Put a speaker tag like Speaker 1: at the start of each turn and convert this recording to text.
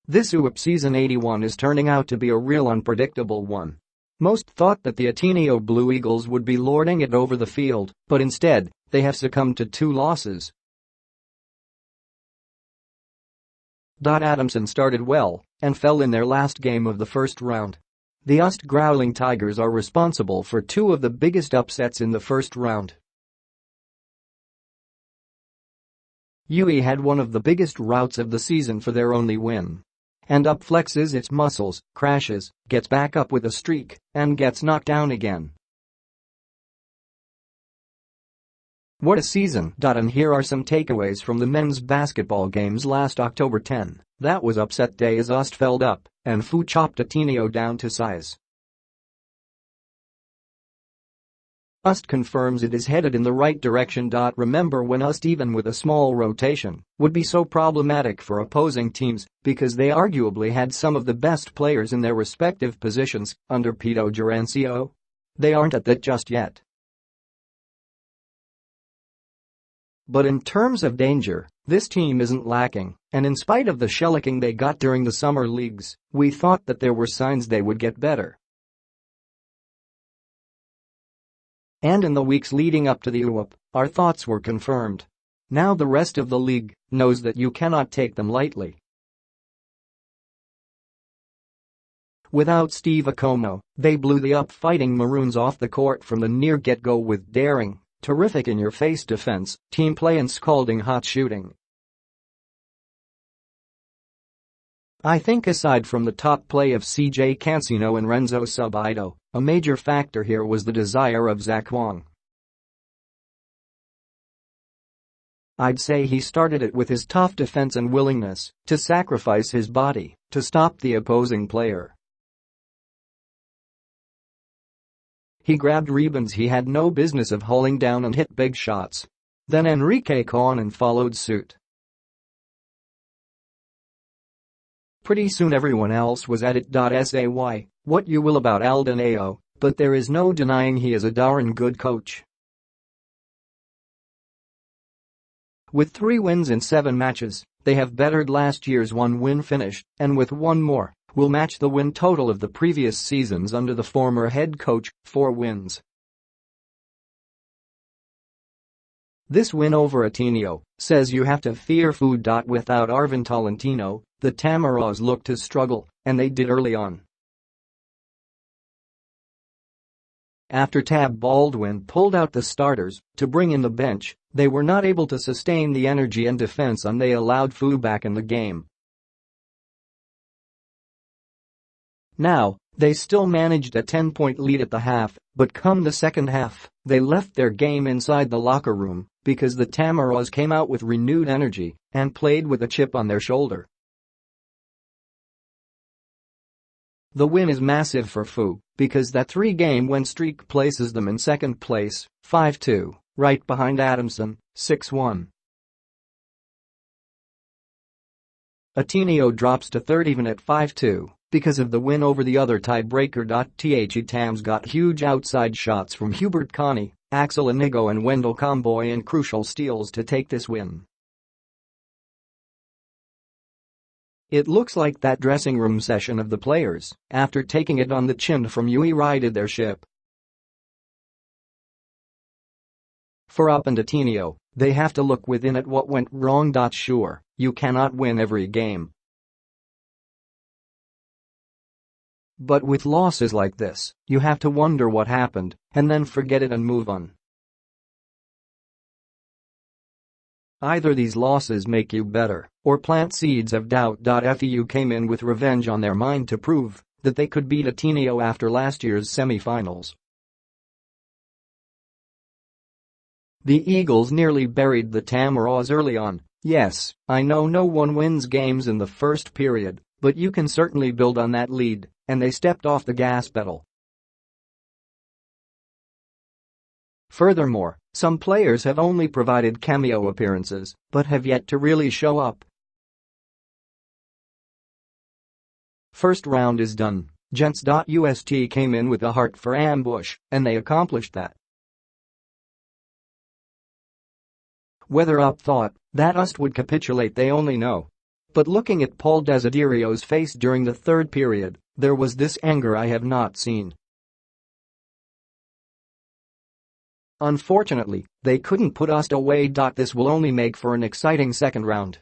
Speaker 1: This UAAP season 81 is turning out to be a real unpredictable one. Most thought that the Ateneo Blue Eagles would be lording it over the field, but instead, they have succumbed to 2 losses. Adamson started well and fell in their last game of the first round. The UST Growling Tigers are responsible for 2 of the biggest upsets in the first round. UE had one of the biggest routs of the season for their only win. And UP flexes its muscles, crashes, gets back up with a streak, and gets knocked down again. What a season! And here are some takeaways from the men's basketball games last October 10. That was upset day as UST felled UP, and FEU chopped Ateneo down to size. UST confirms it is headed in the right direction. Remember when UST, even with a small rotation, would be so problematic for opposing teams because they arguably had some of the best players in their respective positions under Pido Jarencio? They aren't at that just yet. But in terms of danger, this team isn't lacking, and in spite of the shellacking they got during the summer leagues, we thought that there were signs they would get better. And in the weeks leading up to the UAAP, our thoughts were confirmed. Now the rest of the league knows that you cannot take them lightly. Without Steve Akomo, they blew the UP Fighting Maroons off the court from the near get-go with daring, terrific in-your-face defense, team play and scalding hot shooting. I think aside from the top play of CJ Cancino and Renzo Subito, a major factor here was the desire of Zach Wong. I'd say he started it with his tough defense and willingness to sacrifice his body to stop the opposing player. He grabbed rebounds he had no business of hauling down and hit big shots. Then Enrique Conan followed suit. Pretty soon everyone else was at it. Say what you will about Ateneo, but there is no denying he is a darn good coach. With 3 wins in 7 matches, they have bettered last year's 1-win finish, and with 1 more, will match the win total of the previous seasons under the former head coach, 4 wins. This win over Ateneo says you have to fear FEU. Without Arvin Tolentino, the Tamaros looked to struggle, and they did early on. After Tab Baldwin pulled out the starters to bring in the bench, they were not able to sustain the energy and defense and they allowed FEU back in the game. Now, they still managed a 10-point lead at the half, but come the second half, they left their game inside the locker room because the Tamaros came out with renewed energy and played with a chip on their shoulder. The win is massive for FEU because that 3-game win streak places them in second place, 5-2, right behind Adamson, 6-1. Ateneo drops to third even at 5-2 because of the win over the other tiebreaker. Tams got huge outside shots from Hubert Connie, Axel Inigo and Wendell Comboy and crucial steals to take this win. It looks like that dressing room session of the players, after taking it on the chin from UE, righted their ship. For UP and Ateneo, they have to look within at what went wrong. Sure, you cannot win every game. But with losses like this, you have to wonder what happened, and then forget it and move on. Either these losses make you better, or plant seeds of doubt. FEU came in with revenge on their mind to prove that they could beat Ateneo after last year's semifinals. The Eagles nearly buried the Tamaros early on. Yes, I know no one wins games in the first period, but you can certainly build on that lead, and they stepped off the gas pedal. Furthermore, some players have only provided cameo appearances, but have yet to really show up. First round is done, gents. UST came in with a heart for ambush, and they accomplished that. Whether UP thought that UST would capitulate they only know. But looking at Paul Desiderio's face during the third period, there was this anger I have not seen. Unfortunately, they couldn't put us away. This will only make for an exciting second round.